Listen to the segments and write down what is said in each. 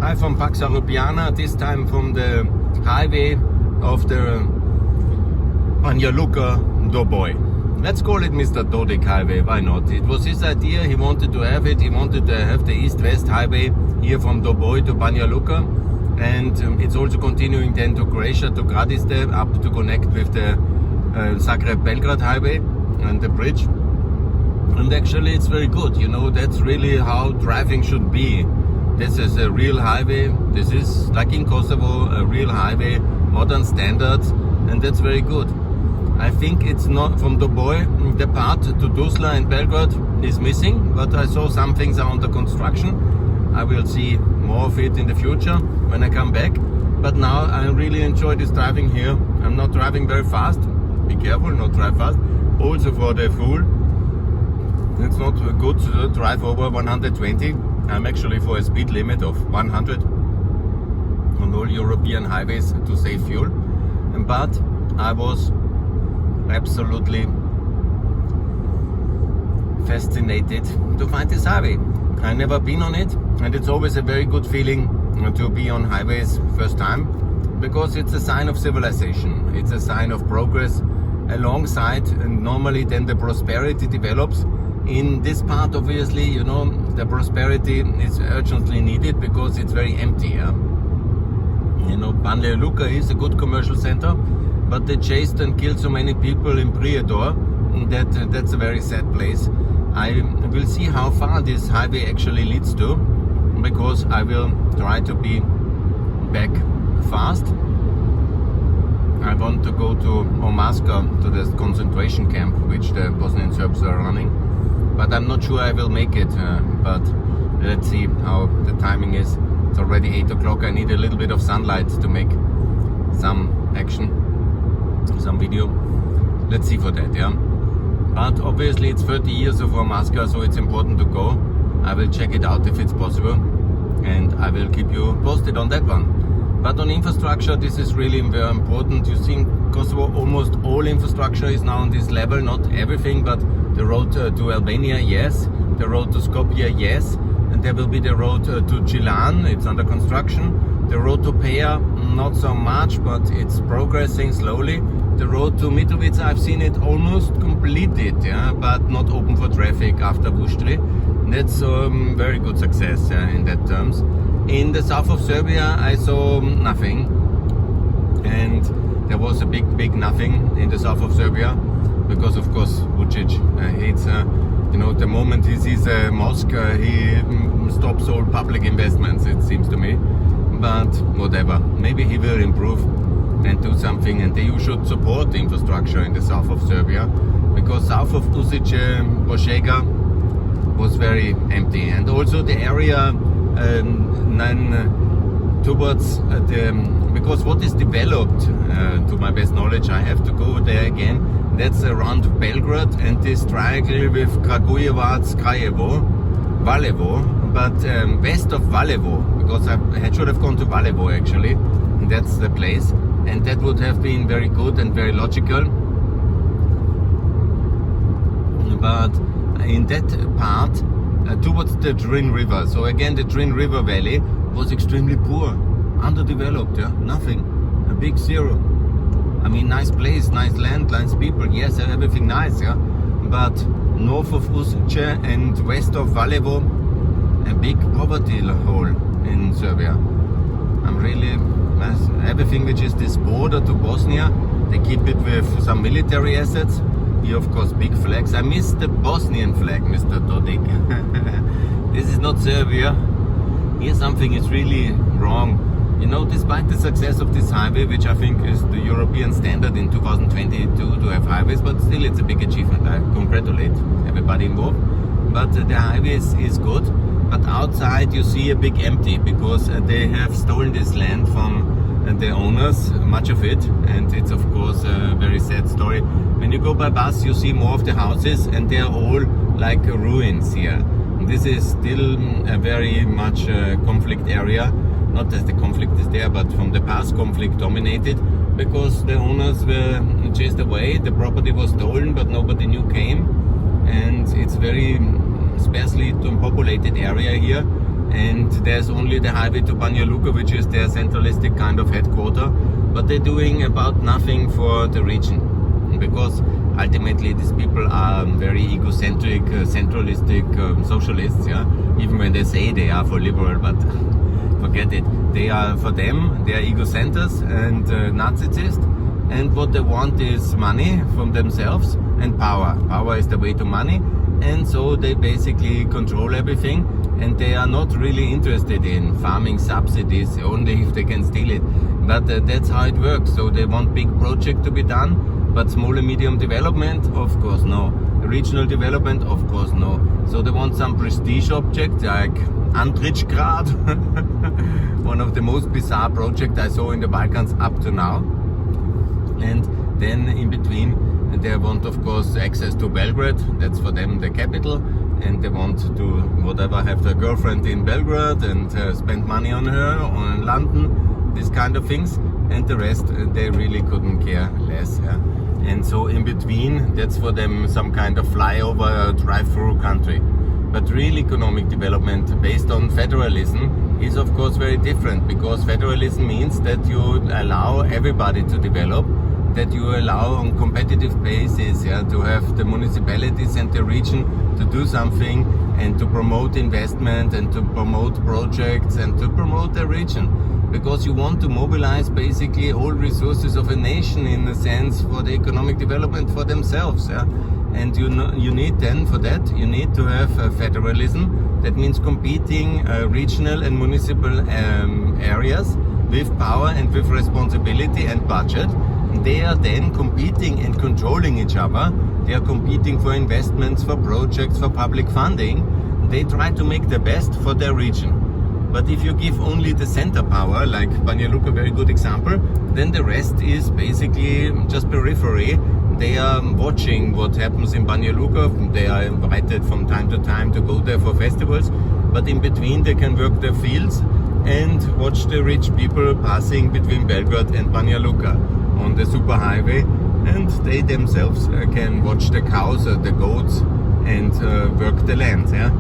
Hi from Banja Luka, this time from the highway of the Banja Luka Doboj. Let's call it Mr. Dodik Highway, why not? It was his idea, he wanted to have it, he wanted to have the east-west highway here from Doboj to Banja Luka, and it's also continuing then to Croatia, to Gradiste, up to connect with the Zagreb-Belgrade highway and the bridge. And actually it's very good, you know, that's really how driving should be. This is a real highway, this is like in Kosovo, a real highway, modern standards, and that's very good. I think it's not from Doboj, the part to Tuzla and Belgrade is missing, but I saw some things are under construction. I will see more of it in the future when I come back. But now I really enjoy this driving here. I'm not driving very fast, be careful, not drive fast. Also for the fuel, it's not good to drive over 120. I'm actually for a speed limit of 100 on all European highways to save fuel. But I was absolutely fascinated to find this highway. I've never been on it, and it's always a very good feeling to be on highways first time, because it's a sign of civilization. It's a sign of progress alongside, and normally then the prosperity develops. In this part, obviously, you know, the prosperity is urgently needed because it's very empty. Yeah? You know, Banja Luka is a good commercial center, but they chased and killed so many people in Prijedor that's a very sad place. I will see how far this highway actually leads to, because I will try to be back fast. I want to go to Omaska, to the concentration camp which the Bosnian Serbs are running. But I'm not sure I will make it, but let's see how the timing is. It's already 8 o'clock, I need a little bit of sunlight to make some action, some video. Let's see for that, yeah. But obviously it's 30 years of Omaska, so it's important to go. I will check it out if it's possible, and I will keep you posted on that one. But on infrastructure, this is really very important. You see in Kosovo, almost all infrastructure is now on this level, not everything, but the road to Albania, yes. The road to Skopje, yes. And there will be the road to Gilan, it's under construction. The road to Peja, not so much, but it's progressing slowly. The road to Mitrovica, I've seen it almost completed, yeah, but not open for traffic after Vuštri. That's very good success in that terms. In the south of Serbia, I saw nothing, and there was a big nothing in the south of Serbia, because of course Vučić hates, you know, the moment he sees a mosque, he stops all public investments, it seems to me. But whatever, maybe he will improve and do something, and the EU should support the infrastructure in the south of Serbia, because south of Usice, Požega was very empty, and also the area towards because what is developed, to my best knowledge, I have to go there again, that's around Belgrade and this triangle with Kragujevac, Kraljevo, Valjevo, but west of Valjevo, because I should have gone to Valjevo actually, and that's the place, and that would have been very good and very logical. But in that part, towards the Drin River, so again the Drin River Valley was extremely poor, underdeveloped, yeah, nothing, a big zero. I mean, nice place, nice land, nice people, yes, everything nice, yeah. But north of Usice and west of Valjevo, a big poverty hole in Serbia. I'm really, everything which is this border to Bosnia, they keep it with some military assets. Here, of course, big flags. I miss the Bosnian flag, Mr. Dodik. This is not Serbia. Here something is really wrong. You know, despite the success of this highway, which I think is the European standard in 2022 to have highways, but still it's a big achievement. I congratulate everybody involved. But the highway is good. But outside you see a big empty, because they have stolen this land from the owners, much of it, and it's of course a very sad story. When you go by bus, you see more of the houses, and they are all like ruins here. This is still a very much conflict area. Not that the conflict is there, but from the past conflict dominated, because the owners were chased away, the property was stolen, but nobody new came, and it's very sparsely populated area here. and there's only the highway to Banja Luka, which is their centralistic kind of headquarter, but they're doing about nothing for the region, because ultimately these people are very egocentric, centralistic socialists, yeah, even when they say they are for liberal, but forget it. They are, for them, they are egocenters and narcissists, and what they want is money from themselves and power. Power is the way to money, and so they basically control everything, and they are not really interested in farming subsidies, only if they can steal it. But that's how it works. So they want big project to be done, but small and medium development, of course no. Regional development, of course no. So they want some prestige object like Antrittsgrad, one of the most bizarre projects I saw in the Balkans up to now. And then in between they want, of course, access to Belgrade. That's for them the capital, and they want to whatever, have their girlfriend in Belgrade and spend money on her, or in London, these kind of things, and the rest they really couldn't care less. Yeah? And so in between, that's for them some kind of flyover, drive-through country. But real economic development based on federalism is of course very different, because federalism means that you allow everybody to develop, that you allow on competitive basis, yeah, to have the municipalities and the region to do something and to promote investment and to promote projects and to promote the region. Because you want to mobilize basically all resources of a nation, in a sense, for the economic development for themselves. Yeah? And you need then, for that, you need to have federalism. That means competing regional and municipal areas with power and with responsibility and budget. They are then competing and controlling each other. They are competing for investments, for projects, for public funding. They try to make the best for their region. But if you give only the center power, like Banja Luka, very good example, then the rest is basically just periphery. They are watching what happens in Banja Luka. They are invited from time to time to go there for festivals. But in between they can work their fields and watch the rich people passing between Belgrade and Banja Luka on the superhighway. And they themselves can watch the cows or the goats and work the land. Yeah?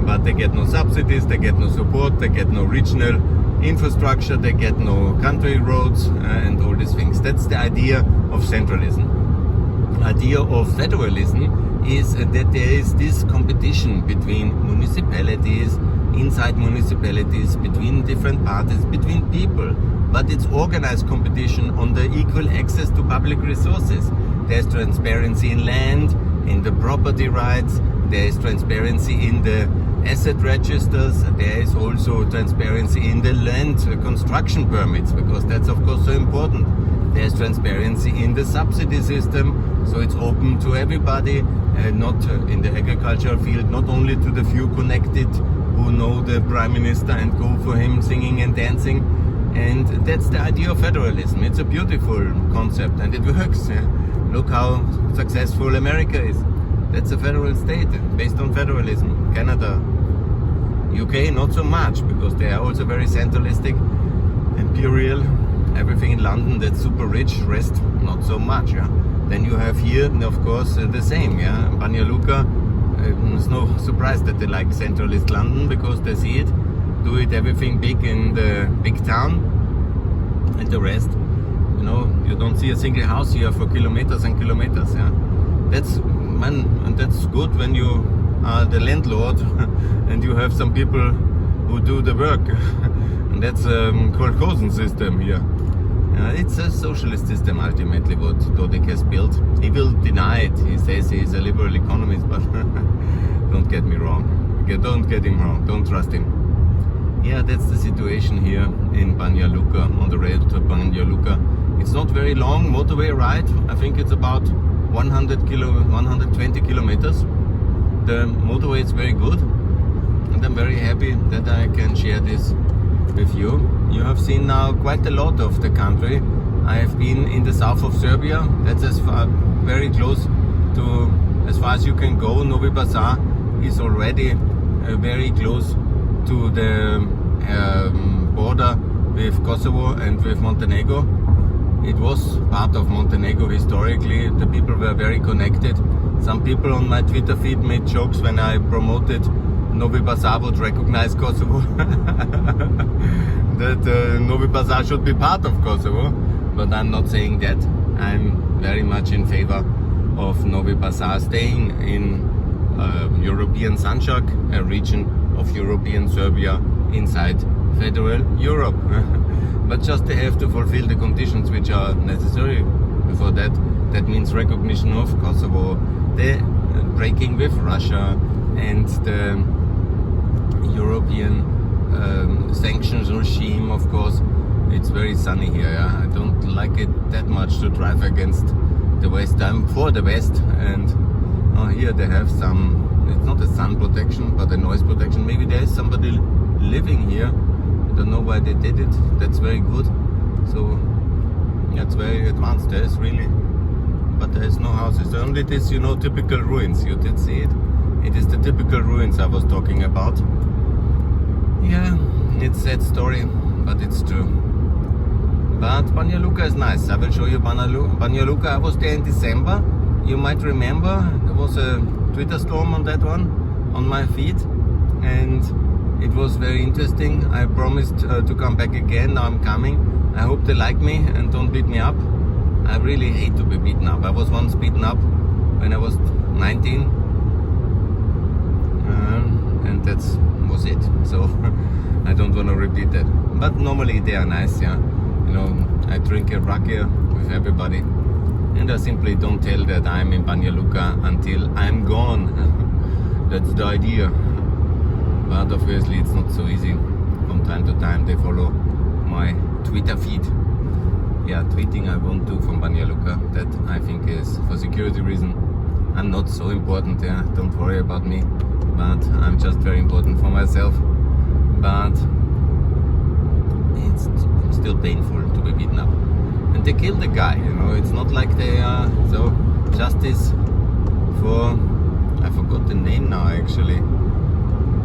But they get no subsidies, they get no support, they get no regional infrastructure, they get no country roads and all these things. That's the idea of centralism. Idea of federalism is that there is this competition between municipalities, inside municipalities, between different parties, between people. But it's organized competition on the equal access to public resources. There's transparency in land, in the property rights, there is transparency in the asset registers, there is also transparency in the land construction permits, because that's of course so important. There's transparency in the subsidy system, so it's open to everybody, not in the agricultural field, not only to the few connected who know the Prime Minister and go for him singing and dancing. And that's the idea of federalism. It's a beautiful concept and it works. Look how successful America is. That's a federal state based on federalism. Canada, UK, not so much, because they are also very centralistic, imperial. Everything in London that's super rich, rest not so much. Yeah. Then you have here, of course, the same. Yeah, Banja Luka. It's no surprise that they like centralist London, because they see it, do it everything big in the big town, and the rest, you know, you don't see a single house here for kilometers and kilometers. Yeah, and that's good when you are the landlord and you have some people who do the work. And that's kolkhosen system here. It's a socialist system ultimately what Dodik has built. He will deny it. He says he's a liberal economist, but don't get me wrong. Don't get him wrong. Don't trust him. Yeah, that's the situation here in Banja Luka, on the road to Banja Luka. It's not very long motorway ride. I think it's about 120 kilometers. The motorway is very good, and I'm very happy that I can share this with you. You have seen now quite a lot of the country. I have been in the south of Serbia. That's very close to, as far as you can go. Novi Pazar is already very close to the border with Kosovo and with Montenegro. It was part of Montenegro historically. The people were very connected. Some people on my Twitter feed made jokes when I promoted Novi Pazar would recognize Kosovo. That Novi Pazar should be part of Kosovo, but I'm not saying that. I'm very much in favor of Novi Pazar staying in European Sanjak, a region of European Serbia inside Federal Europe. But just they have to fulfill the conditions which are necessary for that. That means recognition of Kosovo, the breaking with Russia, and the European sanctions regime, of course. It's very sunny here. Yeah? I don't like it that much to drive against the West. I'm for the West, and here they have some, it's not a sun protection, but a noise protection. Maybe there is somebody living here. I don't know why they did it. That's very good. So that's very advanced. There is really, but there is no houses. Only this, typical ruins. You did see it. It is the typical ruins I was talking about. Yeah, it's a sad story, but it's true. But Banja Luka is nice. I will show you Banja Luka. I was there in December. You might remember there was a Twitter storm on that one, on my feed, and it was very interesting. I promised to come back again. Now I'm coming. I hope they like me and don't beat me up. I really hate to be beaten up. I was once beaten up when I was 19, and that was it. So I don't want to repeat that. But normally they are nice, yeah. I drink a rakia with everybody, and I simply don't tell that I'm in Banja Luka until I'm gone. That's the idea. But obviously it's not so easy. From time to time they follow my Twitter feed. Yeah, tweeting I won't do from Banja Luka. That I think is for security reason. I'm not so important, yeah. Don't worry about me. But I'm just very important for myself. But it's still painful to be beaten up. And they killed the guy, it's not like they are, so justice for, I forgot the name now actually,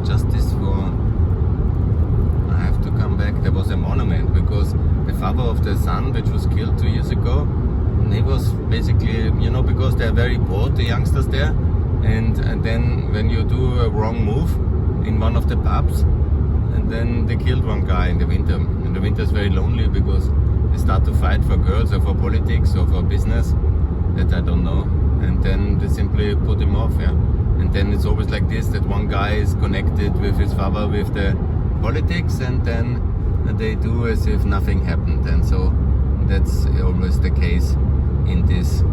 justice for, I have to come back, there was a monument, because the father of the son, which was killed 2 years ago, he was basically, because they're very bored, the youngsters there, and then when you do a wrong move in one of the pubs, and then they killed one guy in the winter. And the winter is very lonely because they start to fight for girls or for politics or for business, that I don't know. And then they simply put him off, yeah. And then it's always like this, that one guy is connected with his father with the politics, and then they do as if nothing happened. And so that's always the case in this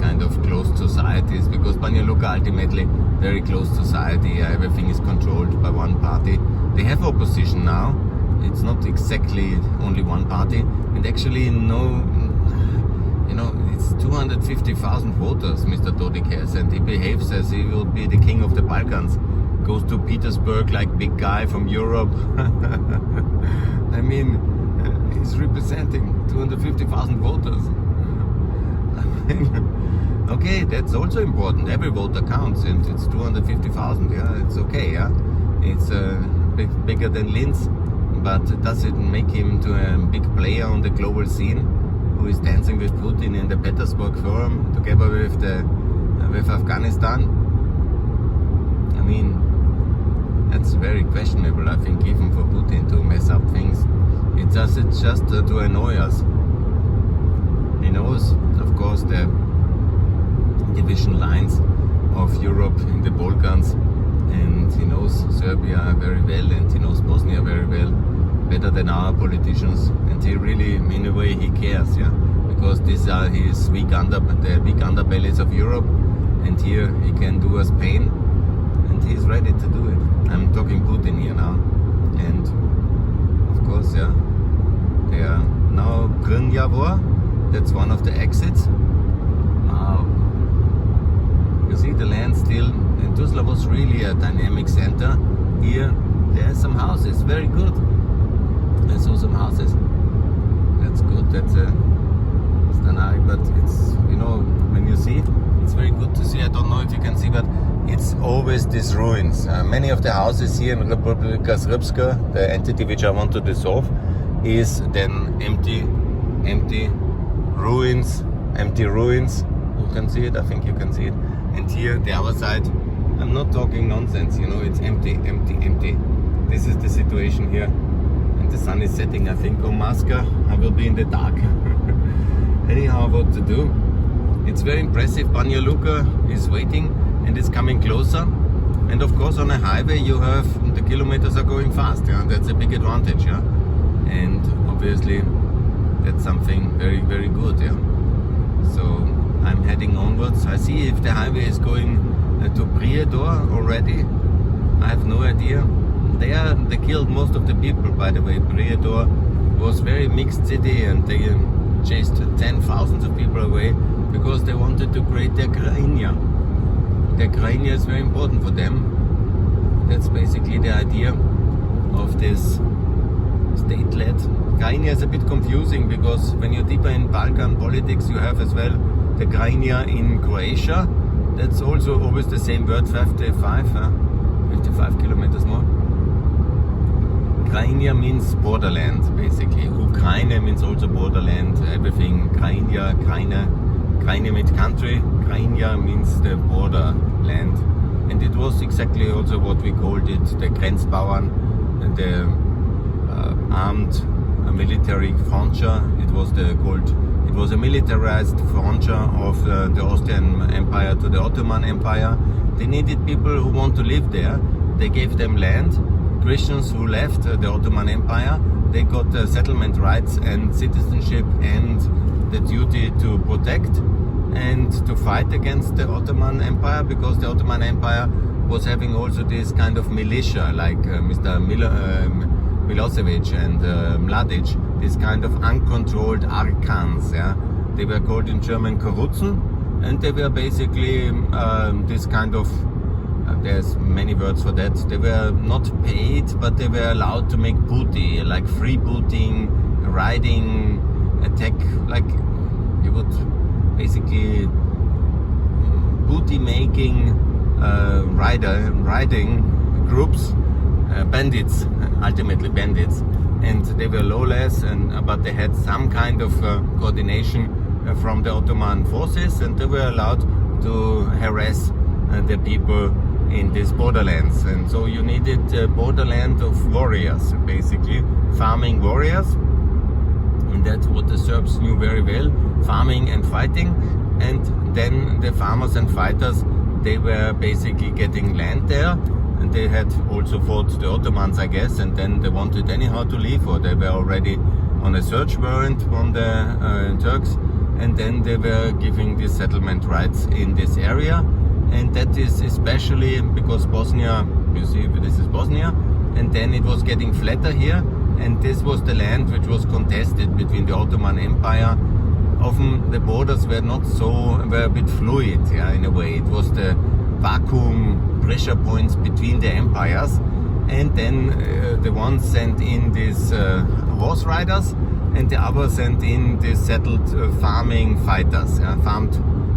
kind of closed societies, because Banja Luka ultimately very closed society. Everything is controlled by one party. They have opposition now. It's not exactly only one party, and actually it's 250,000 voters Mr. Dodik has, and he behaves as he will be the king of the Balkans. Goes to Petersburg like big guy from Europe. I mean, he's representing 250,000 voters. Okay, that's also important. Every voter counts, and it's 250,000. Yeah, it's okay. Yeah, it's bigger than Linz, but does it make him to a big player on the global scene, who is dancing with Putin in the Petersburg Forum together with Afghanistan? I mean, that's very questionable. I think even for Putin to mess up things, it does it just to annoy us. He knows, of course, the division lines of Europe in the Balkans, and he knows Serbia very well, and he knows Bosnia very well, better than our politicians, and he really, in a way, he cares, yeah, because these are his the weak underbellies of Europe, and here he can do us pain, and he's ready to do it. I'm talking Putin here now, and of course, yeah, they are now Krnjavor. That's one of the exits. Wow. You see the land still. And Tuzla was really a dynamic center. Here, there are some houses. Very good. I saw some houses. That's good. That's a Stanari, but it's, when you see, it's very good to see. I don't know if you can see, but it's always these ruins. Many of the houses here in Republika Srpska, the entity which I want to dissolve, is then empty ruins. You can see it, I think you can see it. And here, the other side, I'm not talking nonsense, you know, it's empty, empty, empty. This is the situation here. And the sun is setting, I think. On Masca, I will be in the dark. Anyhow, what to do? It's very impressive. Banja Luka is waiting and it's coming closer. And of course, on a highway, you have the kilometers are going fast. Yeah, that's a big advantage. Yeah, and obviously, that's something very, very good. Yeah. So I'm heading onwards. I see if the highway is going to Briedor already. I have no idea. They killed most of the people, by the way. Briedor was very mixed city, and they chased 10,000 of people away because they wanted to create their Krajina. Their Krajina is very important for them. That's basically the idea of this state-led. Krajina is a bit confusing because when you're deeper in Balkan politics, you have as well the Krajina in Croatia. That's also always the same word, 55 kilometers more. Krajina means borderland, basically. Ukraine means also borderland, everything. Krajina, Krajina means country, Krajina means the borderland. And it was exactly also what we called it, the Grenzbauern, the armed military frontier. It was a militarized frontier of the Austrian Empire to the Ottoman Empire. They needed people who want to live there. They gave them land. Christians who left the Ottoman Empire, they got settlement rights and citizenship and the duty to protect and to fight against the Ottoman Empire, because the Ottoman Empire was having also this kind of militia like Mr. Milosevic and Mladic, this kind of uncontrolled archons. Yeah? They were called in German Karutzen, and they were basically this kind of there's many words for that. They were not paid, but they were allowed to make booty, like freebooting, riding, attack, like you would basically booty making riding groups, bandits, ultimately bandits, and they were lawless, but they had some kind of coordination from the Ottoman forces, and they were allowed to harass the people in these borderlands. And so you needed a borderland of warriors, basically farming warriors, and that's what the Serbs knew very well, farming and fighting. And then the farmers and fighters, they were basically getting land there, and they had also fought the Ottomans, I guess, and then they wanted anyhow to leave, or they were already on a search warrant from the Turks, and then they were giving these settlement rights in this area. And that is especially because Bosnia, you see this is Bosnia, and then it was getting flatter here, and this was the land which was contested between the Ottoman Empire. Often the borders were a bit fluid, yeah, in a way. It was the vacuum pressure points between the empires, and then the one sent in these horse riders, and the other sent in these settled farming fighters,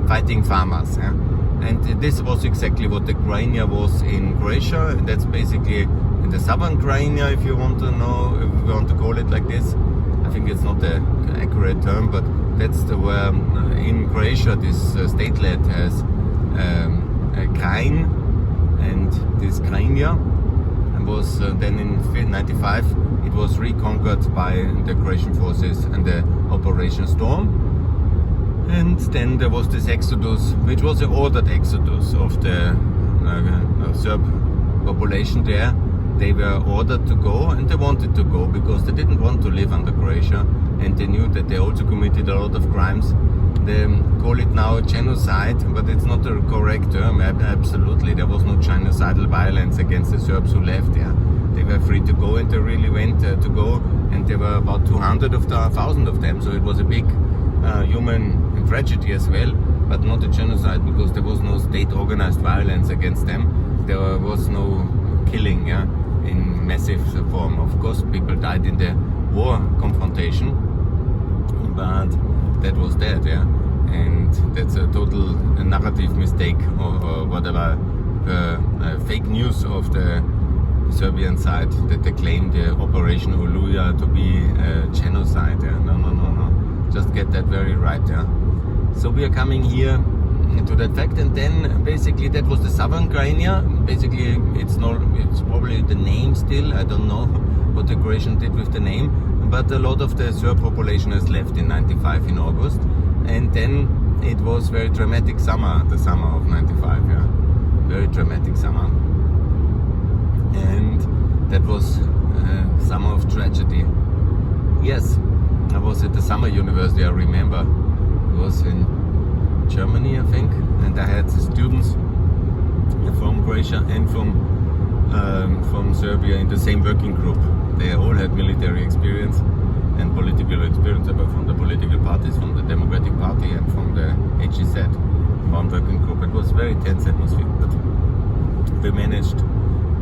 fighting farmers. Yeah. And this was exactly what the Krajina was in Croatia. That's basically in the southern Krajina, if you want to know, if you want to call it like this. I think it's not the accurate term, but that's the where in Croatia this statelet has a Krajina, and this Krajina was then in 95 it was reconquered by the Croatian forces and the Operation Storm. And then there was this exodus, which was an ordered exodus of the Serb population there. They were ordered to go, and they wanted to go because they didn't want to live under Croatia, and they knew that they also committed a lot of crimes. They call it now genocide, but it's not a correct term. Absolutely, there was no genocidal violence against the Serbs who left. Yeah, they were free to go, and they really went to go, and there were about 200,000 of them. So it was a big human tragedy as well, but not a genocide, because there was no state organized violence against them. There was no killing, yeah, in massive form. Of course, people died in the war confrontation, but that was that, yeah. And that's a total narrative mistake, or whatever, fake news of the Serbian side, that they claimed the Operation Oluja to be a genocide. Yeah. No. Just get that very right. Yeah. So we are coming here to that fact. And then basically that was the southern Crimea. Basically it's probably the name still. I don't know what the Croatian did with the name, but a lot of the Serb population has left in 95 in August. And then it was very dramatic summer, the summer of 95, yeah. Very dramatic summer. And that was summer of tragedy. Yes, I was at the summer university, I remember. It was in Germany, I think, and I had students from Croatia and from Serbia in the same working group. They all had military experience and political experience, but from the political parties, from the Democratic Party and from the HEZ, one working group. It was a very tense atmosphere, but we managed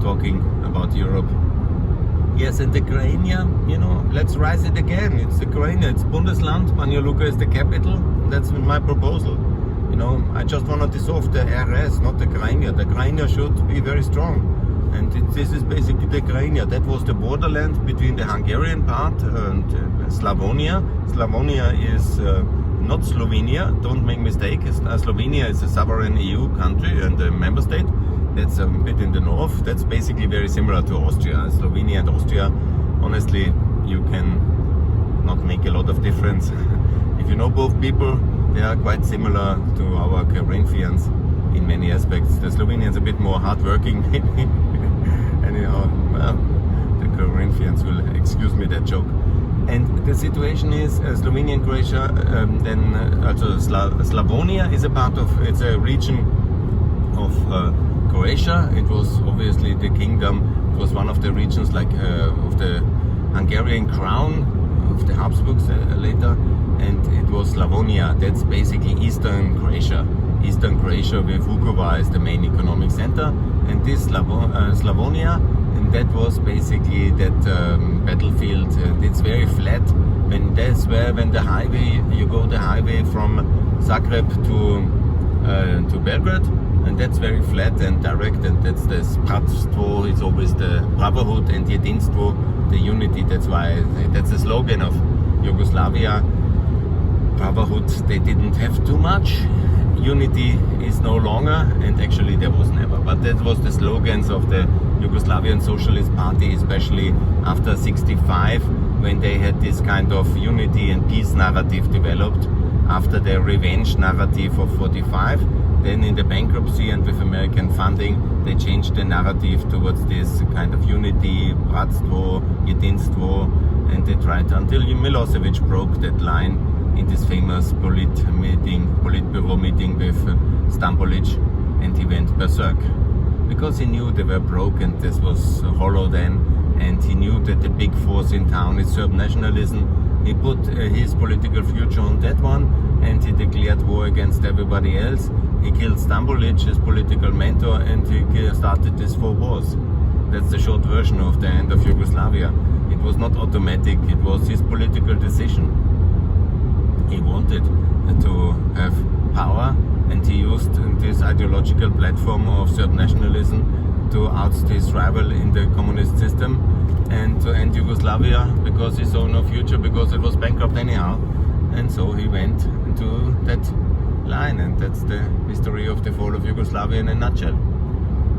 talking about Europe. Yes, and the Crimea, let's rise it again. It's the Crimea, it's Bundesland. Banja Luka is the capital. That's my proposal. I just want to dissolve the RS, not the Crimea. The Crimea should be very strong. And this is basically the Crimea. That was the borderland between the Hungarian part and Slavonia. Slavonia is not Slovenia, don't make mistake. Slovenia is a sovereign EU country and a member state. That's a bit in the north. That's basically very similar to Austria. Slovenia and Austria, honestly, you can not make a lot of difference. If you know both people, they are quite similar to our Carinthians in many aspects. The Slovenians a bit more hardworking, maybe. Anyhow, well, the Carinthians will excuse me that joke. And the situation is Slovenia and Croatia, Slavonia is it's a region of Croatia. It was obviously the kingdom. It was one of the regions of the Hungarian crown of the Habsburgs later, and it was Slavonia. That's basically eastern Croatia. Eastern Croatia with Vukovar as the main economic center, and this Slavonia, and that was basically that battlefield. It's very flat. When the highway, you go the highway from Zagreb to Belgrade, and that's very flat and direct, and that's the bratstvo. It's always the brotherhood and jedinstvo, the unity. That's the slogan of Yugoslavia. Brotherhood, they didn't have too much. Unity is no longer, and actually there was never. But that was the slogans of the Yugoslavian Socialist Party, especially after 65, when they had this kind of unity and peace narrative developed after their revenge narrative of 45. Then in the bankruptcy and with American funding, they changed the narrative towards this kind of unity, bratstvo, jedinstvo, and they tried until Milosevic broke that line in this famous Politburo meeting with Stambolic, and he went berserk. Because he knew they were broke and this was hollow then, and he knew that the big force in town is Serb nationalism. He put his political future on that one, and he declared war against everybody else. He killed Stambolic, his political mentor, and he started these 4 wars. That's the short version of the end of Yugoslavia. It was not automatic, it was his political decision. He wanted to have power, and he used this ideological platform of Serb nationalism to oust his rival in the communist system and to end Yugoslavia because he saw no future, because it was bankrupt anyhow. And so he went to that line, and that's the history of the fall of Yugoslavia in a nutshell.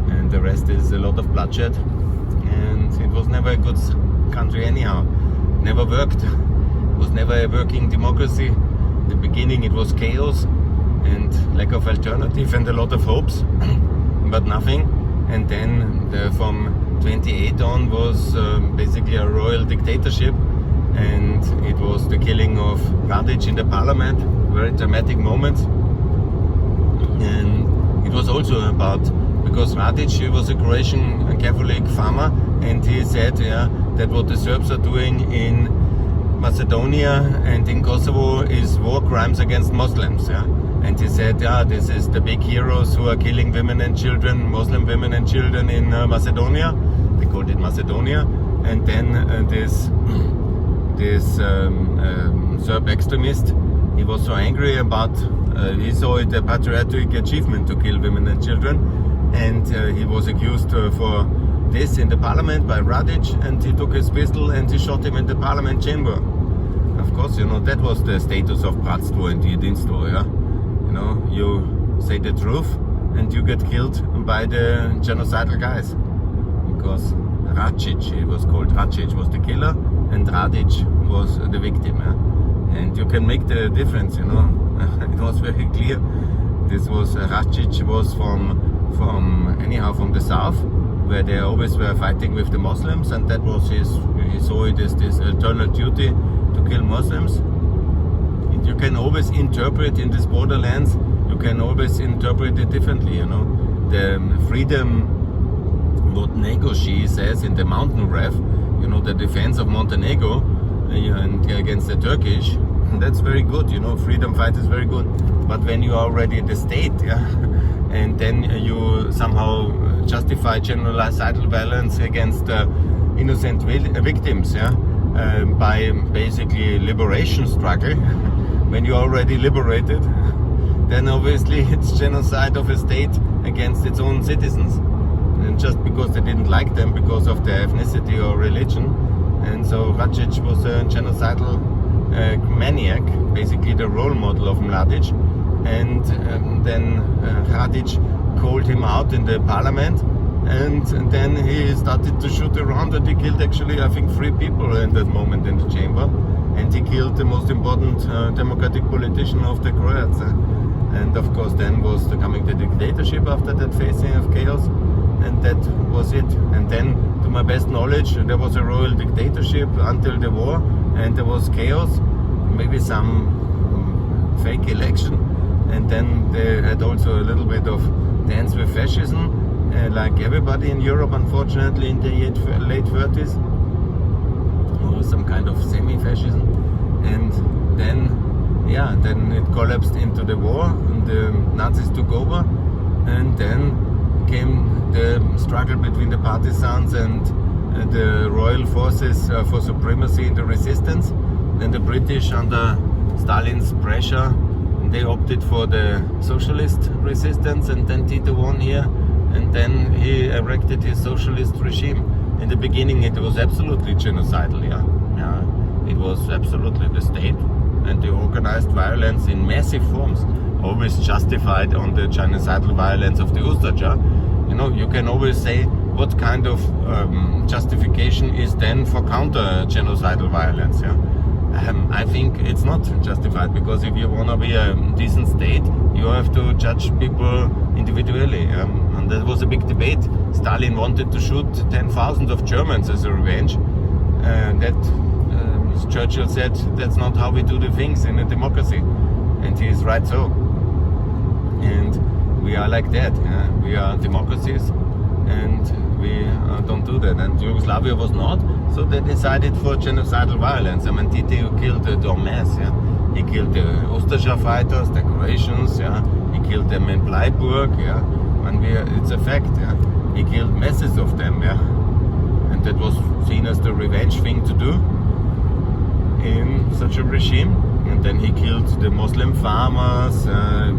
And the rest is a lot of bloodshed, and it was never a good country anyhow. Never worked. It was never a working democracy. In the beginning it was chaos and lack of alternative and a lot of hopes, but nothing. And then from 28 on was basically a royal dictatorship, and it was the killing of Radic in the parliament, very dramatic moment. And it was also about, because Radic, he was a Croatian Catholic farmer, and he said that what the Serbs are doing in Macedonia and in Kosovo is war crimes against Muslims. And he said, this is the big heroes who are killing women and children, Muslim women and children in Macedonia. They called it Macedonia. And then this Serb extremist, he was so angry about, he saw it a patriotic achievement to kill women and children. And he was accused for this in the parliament by Radic, and he took his pistol and he shot him in the parliament chamber. Of course, that was the status of bratstvo and jedinstvo. You say the truth, and you get killed by the genocidal guys. Because Racic, it was called Racic, was the killer, and Radic was the victim. And you can make the difference, you know. It was very clear. This was Racic was from the south, where they always were fighting with the Muslims, and that was he saw it as this eternal duty to kill Muslims. You can always interpret in these borderlands, you can always interpret it differently, you know. The freedom, what Negoshi says in the mountain ref, you know, the defense of Montenegro and against the Turkish, that's very good, you know, freedom fight is very good. But when you are already the state, and then you somehow justify genocidal violence against innocent victims, by basically liberation struggle, when you're already liberated, then obviously it's genocide of a state against its own citizens. And just because they didn't like them because of their ethnicity or religion. And so Racic was a genocidal maniac, basically the role model of Mladic. And then Radic called him out in the parliament, and then he started to shoot around, and he killed actually, I think, 3 people in that moment in the chamber. And he killed the most important democratic politician of the Croats. And of course then was coming the dictatorship after that facing of chaos. And that was it. And then, to my best knowledge, there was a royal dictatorship until the war, and there was chaos, maybe some fake election, and then they had also a little bit of dance with fascism, like everybody in Europe, unfortunately, in the late 30s, or some kind of semi-fascism. And then it collapsed into the war, and the Nazis took over, and then came the struggle between the partisans and the royal forces for supremacy in the resistance. Then the British, under Stalin's pressure, they opted for the socialist resistance, and then Tito won here, and then he erected his socialist regime. In the beginning it was absolutely genocidal, it was absolutely the state, and they organized violence in massive forms, always justified on the genocidal violence of the Ustaša. You know, you can always say what kind of justification is then for counter-genocidal violence. I think it's not justified, because if you want to be a decent state, you have to judge people individually. And that was a big debate. Stalin wanted to shoot 10,000 of Germans as a revenge. Churchill said, that's not how we do the things in a democracy. And he is right so. And we are like that. We are democracies, and we don't do that. And Yugoslavia was not, so they decided for genocidal violence. I mean, Tito killed en masse. He killed the Ustaša fighters, the Croatians. He killed them in Bleiburg. And it's a fact. He killed masses of them. And that was seen as the revenge thing to do in such a regime. And then he killed the Muslim farmers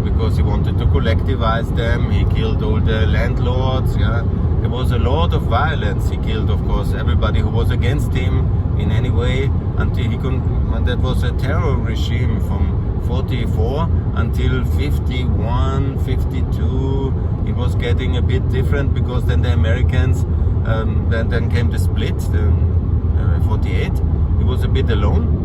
because he wanted to collectivize them. He killed all the landlords. There was a lot of violence. He killed, of course, everybody who was against him in any way, until he couldn't. And that was a terror regime from 44 until 51, 52. It was getting a bit different, because then the Americans, then came the split, 48. He was a bit alone,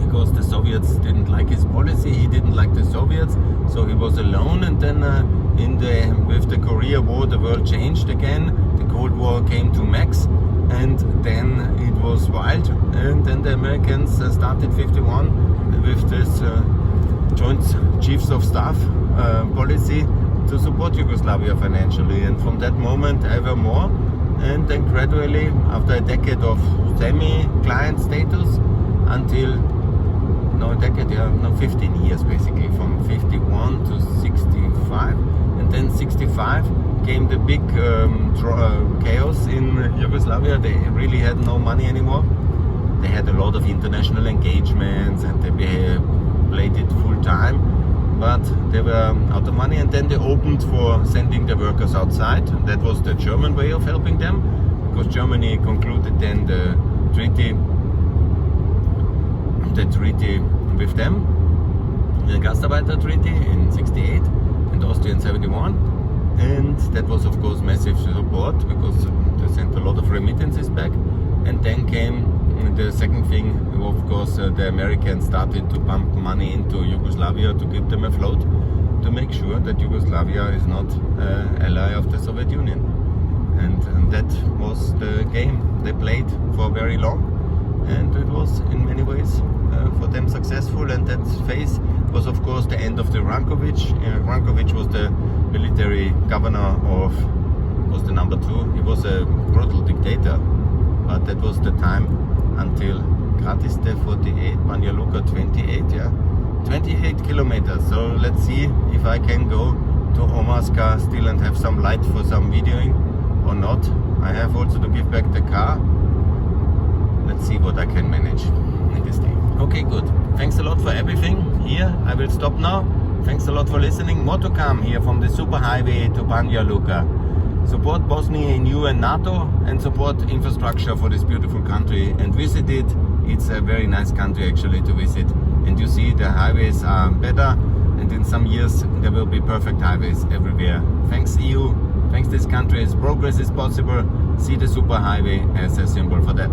because the Soviets didn't like his policy, he didn't like the Soviets, so he was alone. And then with the Korea War, the world changed again. The Cold War came to max, and then it was wild. And then the Americans started 51 with this Joint Chiefs of Staff policy to support Yugoslavia financially, and from that moment ever more. And then gradually, after a decade of semi-client status, until 15 years basically, from 51 to 65, and then 65 came the big chaos in Yugoslavia. They really had no money anymore. They had a lot of international engagements, and they played it full time, but they were out of money. And then they opened for sending the workers outside. That was the German way of helping them, because Germany concluded then the treaty with them, the Gastarbeiter Treaty in 68, Austria in 71. And that was of course massive support because they sent a lot of remittances back. And then came the second thing, of course, the Americans started to pump money into Yugoslavia to keep them afloat, to make sure that Yugoslavia is not an ally of the Soviet Union. And that was the game they played for very long. And it was in many ways for them successful. And that phase was of course the end of the Rankovic. Rankovic was the military governor was the number 2. He was a brutal dictator. But that was the time until Gratiste 48, Banja Luka 28, yeah. 28 kilometers. So let's see if I can go to Omarska still and have some light for some videoing or not. I have also to give back the car. Let's see what I can manage in this day. Okay, good. Thanks a lot for everything here. I will stop now. Thanks a lot for listening. More to come here from the superhighway to Banja Luka. Support Bosnia in EU and NATO and support infrastructure for this beautiful country and visit it. It's a very nice country actually to visit. And you see the highways are better and in some years there will be perfect highways everywhere. Thanks EU, thanks this country, progress is possible. See the superhighway as a symbol for that.